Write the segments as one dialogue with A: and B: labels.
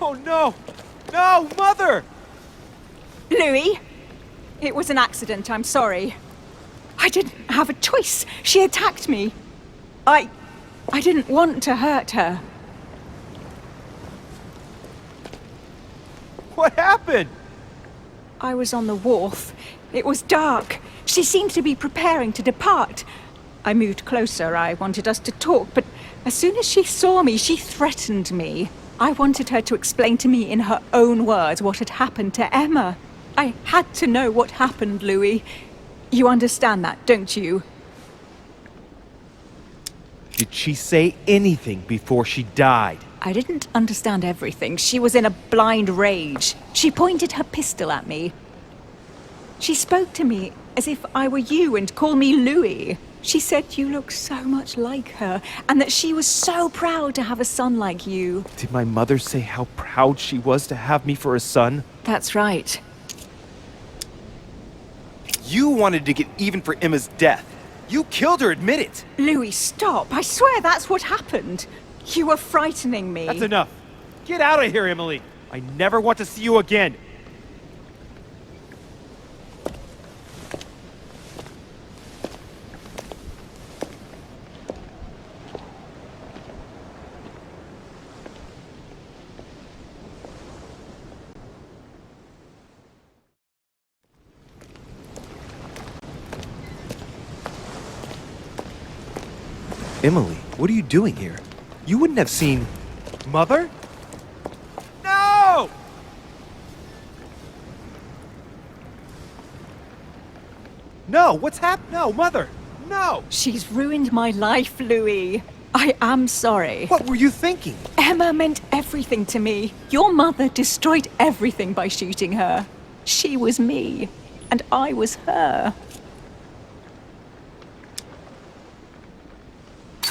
A: Oh no! No, Mother!
B: Louis, it was an accident, I'm sorry. I didn't have a choice. She attacked me. I didn't want to hurt her.
A: What happened?
B: I was on the wharf. It was dark. She seemed to be preparing to depart. I moved closer. I wanted us to talk, but as soon as she saw me, she threatened me. I wanted her to explain to me in her own words what had happened to Emma. I had to know what happened, Louis. You understand that, don't you?
A: Did she say anything before she died?
B: I didn't understand everything. She was in a blind rage. She pointed her pistol at me. She spoke to me as if I were you and called me Louis. She said you look so much like her and that she was so proud to have a son like you.
A: Did my mother say how proud she was to have me for a son?
B: That's right.
A: You wanted to get even for Emma's death. You killed her, admit it.
B: Louis, stop. I swear that's what happened. You were frightening me.
A: That's enough. Get out of here, Emily. I never want to see you again. Emily, what are you doing here? You wouldn't have seen... Mother? No! No, what's happened? No, Mother! No!
B: She's ruined my life, Louis. I am sorry.
A: What were you thinking?
B: Emma meant everything to me. Your mother destroyed everything by shooting her. She was me, and I was her.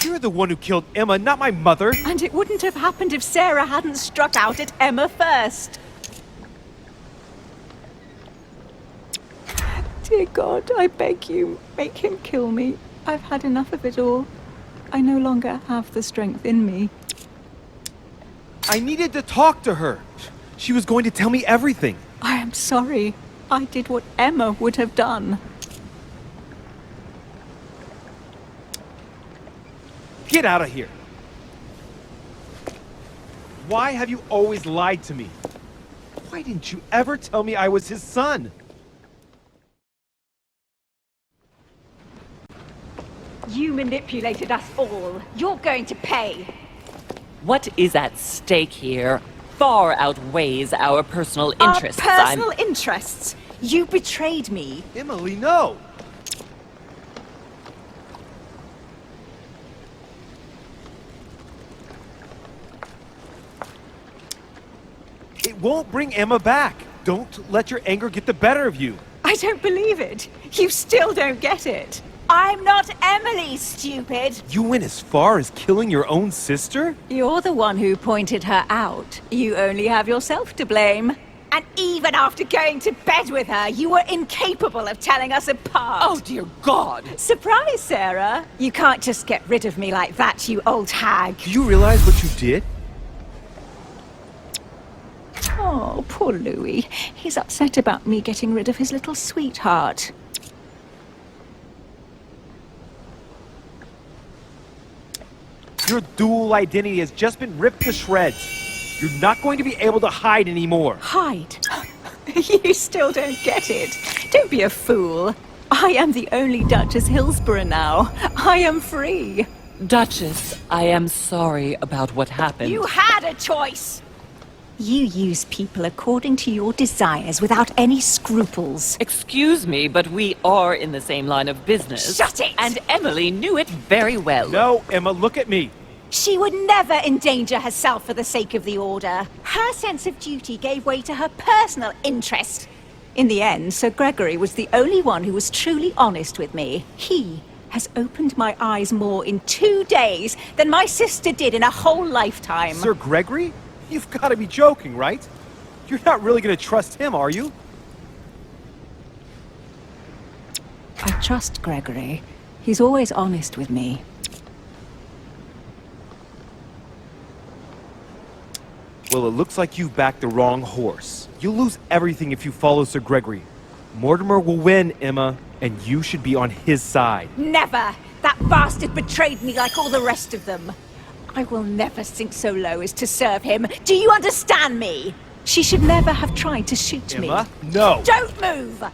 A: You're the one who killed Emma, not my mother.
B: And it wouldn't have happened if Sarah hadn't struck out at Emma first. Dear God, I beg you, make him kill me. I've had enough of it all. I no longer have the strength in me.
A: I needed to talk to her. She was going to tell me everything.
B: I am sorry. I did what Emma would have done.
A: Get out of here. Why have you always lied to me? Why didn't you ever tell me I was his son?
B: You manipulated us all. You're going to pay.
C: What is at stake here far outweighs our personal interests.
B: Our personal interests? You betrayed me.
A: Emily, no! It won't bring Emma back. Don't let your anger get the better of you.
B: I don't believe it. You still don't get it. I'm not Emily, stupid.
A: You went as far as killing your own sister?
B: You're the one who pointed her out. You only have yourself to blame. And even after going to bed with her, you were incapable of telling us apart.
C: Oh, dear God!
B: Surprise, Sarah. You can't just get rid of me like that, you old hag.
A: Do you realize what you did?
B: Oh, poor Louis. He's upset about me getting rid of his little sweetheart.
A: Your dual identity has just been ripped to shreds. You're not going to be able to hide anymore.
B: Hide? You still don't get it. Don't be a fool. I am the only Duchess Hillsborough now. I am free.
C: Duchess, I am sorry about what happened.
B: You had a choice. You use people according to your desires without any scruples.
C: Excuse me, but we are in the same line of business.
B: Shut it!
C: And Emily knew it very well.
A: No, Emma, look at me.
B: She would never endanger herself for the sake of the Order. Her sense of duty gave way to her personal interest. In the end, Sir Gregory was the only one who was truly honest with me. He has opened my eyes more in 2 days than my sister did in a whole lifetime.
A: Sir Gregory? You've got to be joking, right? You're not really going to trust him, are you?
B: I trust Gregory. He's always honest with me.
A: Well, it looks like you've backed the wrong horse. You'll lose everything if you follow Sir Gregory. Mortimer will win, Emma, and you should be on his side.
B: Never! That bastard betrayed me like all the rest of them. I will never sink so low as to serve him. Do you understand me? She should never have tried to shoot me.
A: Emma, no!
B: Don't move!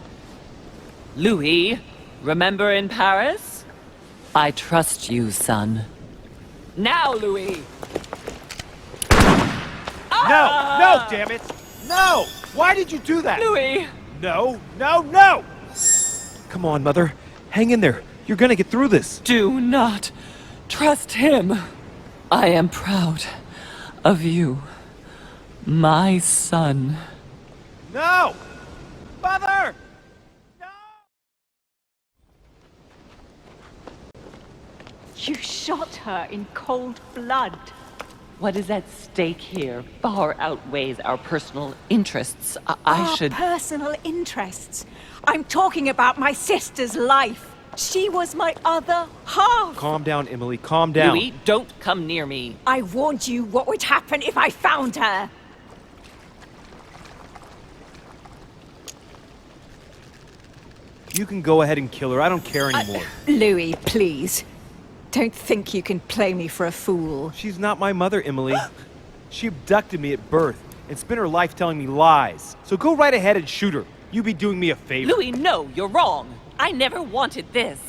C: Louis, remember in Paris? I trust you, son. Now, Louis!
A: No! No, damn it! No! Why did you do that?
C: Louis!
A: No! No! No! Come on, Mother. Hang in there. You're gonna get through this.
C: Do not trust him. I am proud of you, my son.
A: No! Mother! No!
B: You shot her in cold blood.
C: What is at stake here far outweighs our personal interests. I
B: Our
C: should...
B: personal interests. I'm talking about my sister's life. She was my other half.
A: Calm down, Emily. Calm down.
C: Louis, don't come near me.
B: I warned you what would happen if I found her.
A: You can go ahead and kill her. I don't care anymore.
B: Louis, please. Don't think you can play me for a fool.
A: She's not my mother, Emily. She abducted me at birth and spent her life telling me lies. So go right ahead and shoot her. You'd be doing me a favor.
C: Louis, no, you're wrong. I never wanted this.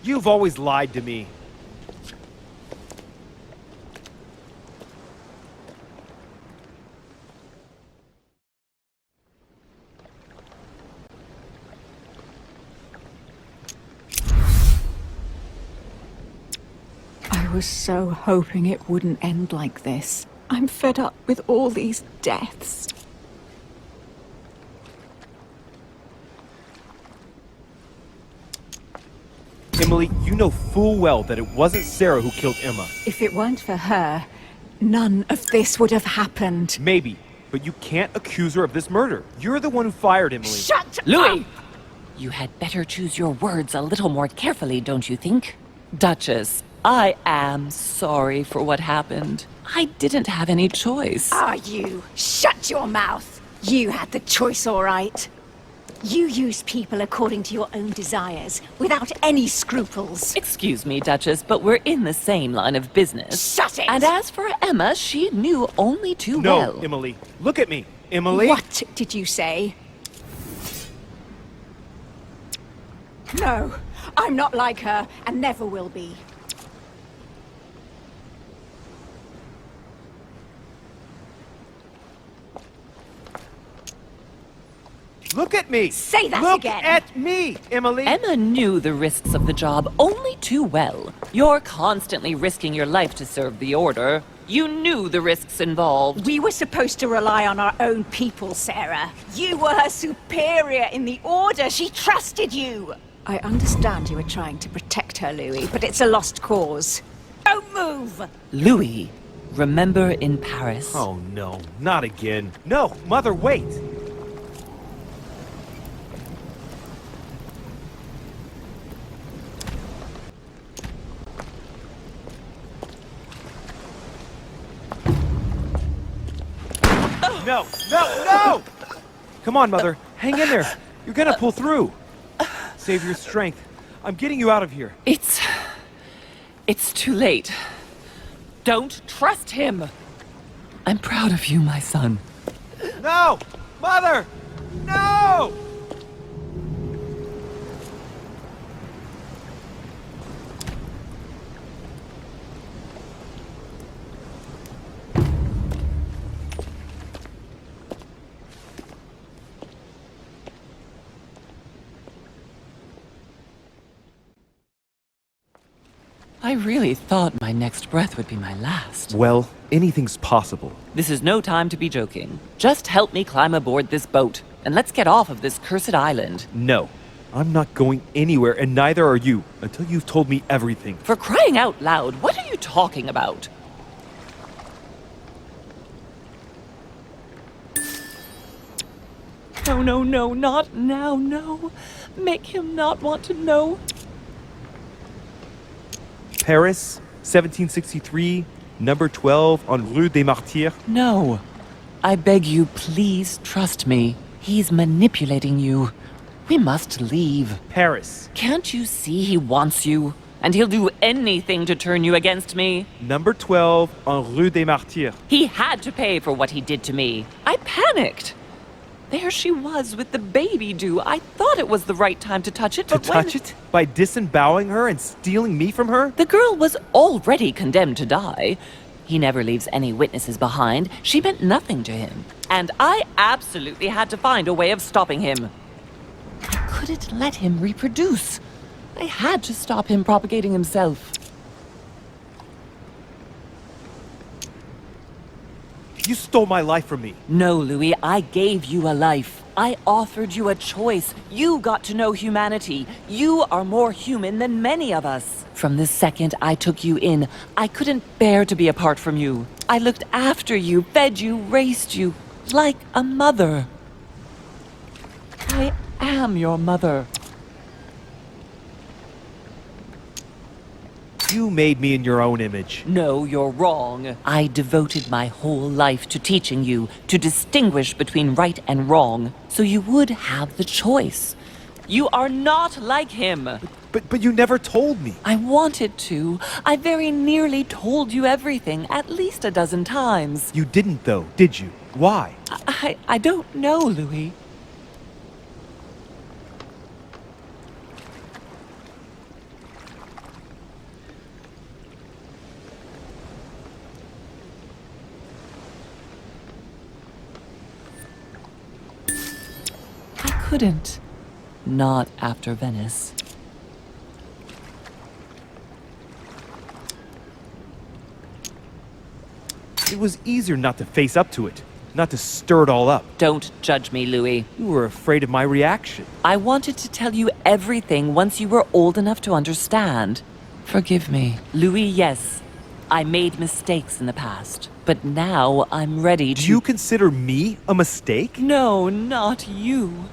A: You've always lied to me.
B: I was so hoping it wouldn't end like this. I'm fed up with all these deaths.
A: Emily, you know full well that it wasn't Sarah who killed Emma.
B: If it weren't for her, none of this would have happened.
A: Maybe, but you can't accuse her of this murder. You're the one who fired Emily.
B: Shut
C: Louis!
B: up!
C: You had better choose your words a little more carefully, don't you think? Duchess, I am sorry for what happened. I didn't have any choice.
B: Are you? Shut your mouth! You had the choice, all right. You use people according to your own desires, without any scruples.
C: Excuse me, Duchess, but we're in the same line of business.
B: Shut it!
C: And as for Emma, she knew only too
A: No,
C: well.
A: Emily. Look at me. Emily?
B: What did you say? No, I'm not like her, and never will be.
A: Look at me!
B: Say that
A: Look
B: again!
A: at me, Emily!
C: Emma knew the risks of the job only too well. You're constantly risking your life to serve the Order. You knew the risks involved.
B: We were supposed to rely on our own people, Sarah. You were her superior in the Order. She trusted you. I understand you were trying to protect her, Louis, but it's a lost cause. Don't move!
C: Louis, remember in Paris?
A: Oh, no. Not again. No, Mother, wait! No, no, no! Come on, Mother. Hang in there. You're gonna pull through. Save your strength. I'm getting you out of here.
C: It's too late. Don't trust him. I'm proud of you, my son.
A: No! Mother! No!
C: I really thought my next breath would be my last.
A: Well, anything's possible.
C: This is no time to be joking. Just help me climb aboard this boat, and let's get off of this cursed island.
A: No. I'm not going anywhere, and neither are you, until you've told me everything.
C: For crying out loud, what are you talking about? No, no, no, not now, no. Make him not want to know.
A: Paris, 1763, number 12 on Rue des Martyrs.
C: No. I beg you, please trust me. He's manipulating you. We must leave.
A: Paris,
C: Can't you see he wants you? And he'll do anything to turn you against me.
A: number 12 on Rue des Martyrs.
C: He had to pay for what he did to me. I panicked. There she was with the baby due. I thought it was the right time to touch it,
A: To
C: but when...
A: touch it? By disemboweling her and stealing me from her?
C: The girl was already condemned to die. He never leaves any witnesses behind. She meant nothing to him. And I absolutely had to find a way of stopping him. I couldn't let him reproduce. I had to stop him propagating himself.
A: You stole my life from me.
C: No, Louis, I gave you a life. I offered you a choice. You got to know humanity. You are more human than many of us. From the second I took you in, I couldn't bear to be apart from you. I looked after you, fed you, raised you, like a mother. I am your mother.
A: You made me in your own image.
C: No, you're wrong. I devoted my whole life to teaching you to distinguish between right and wrong, so you would have the choice. You are not like him.
A: But you never told me.
C: I wanted to. I very nearly told you everything, at least a dozen times.
A: You didn't, though, did you? Why?
C: I don't know, Louis. I couldn't. Not after Venice.
A: It was easier not to face up to it, not to stir it all up.
C: Don't judge me, Louis.
A: You were afraid of my reaction.
C: I wanted to tell you everything once you were old enough to understand. Forgive me. Louis, yes. I made mistakes in the past, but now I'm ready to...
A: Do you consider me a mistake?
C: No, not you.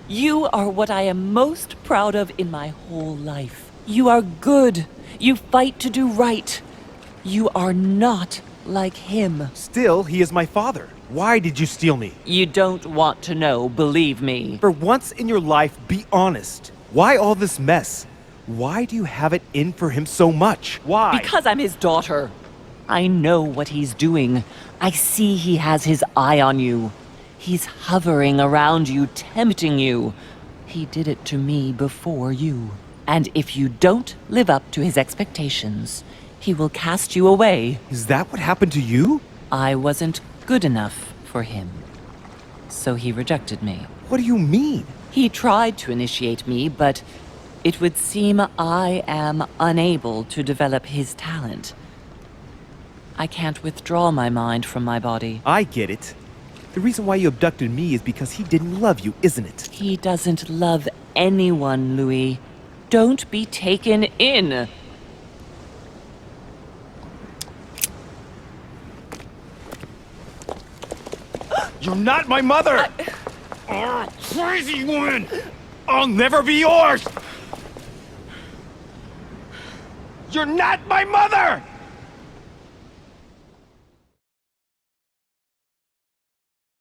C: You are what I am most proud of in my whole life. You are good. You fight to do right. You are not like him.
A: Still, he is my father. Why did you steal me?
C: You don't want to know, believe me.
A: For once in your life, be honest. Why all this mess? Why do you have it in for him so much? Why?
C: Because I'm his daughter. I know what he's doing. I see he has his eye on you. He's hovering around you, tempting you. He did it to me before you. And if you don't live up to his expectations, he will cast you away.
A: Is that what happened to you?
C: I wasn't good enough for him. So he rejected me.
A: What do you mean?
C: He tried to initiate me, but it would seem I am unable to develop his talent. I can't withdraw my mind from my body.
A: I get it. The reason why you abducted me is because he didn't love you, isn't it?
C: He doesn't love anyone, Louis. Don't be taken in.
A: You're not my mother! Oh, crazy woman! I'll never be yours! You're not my mother!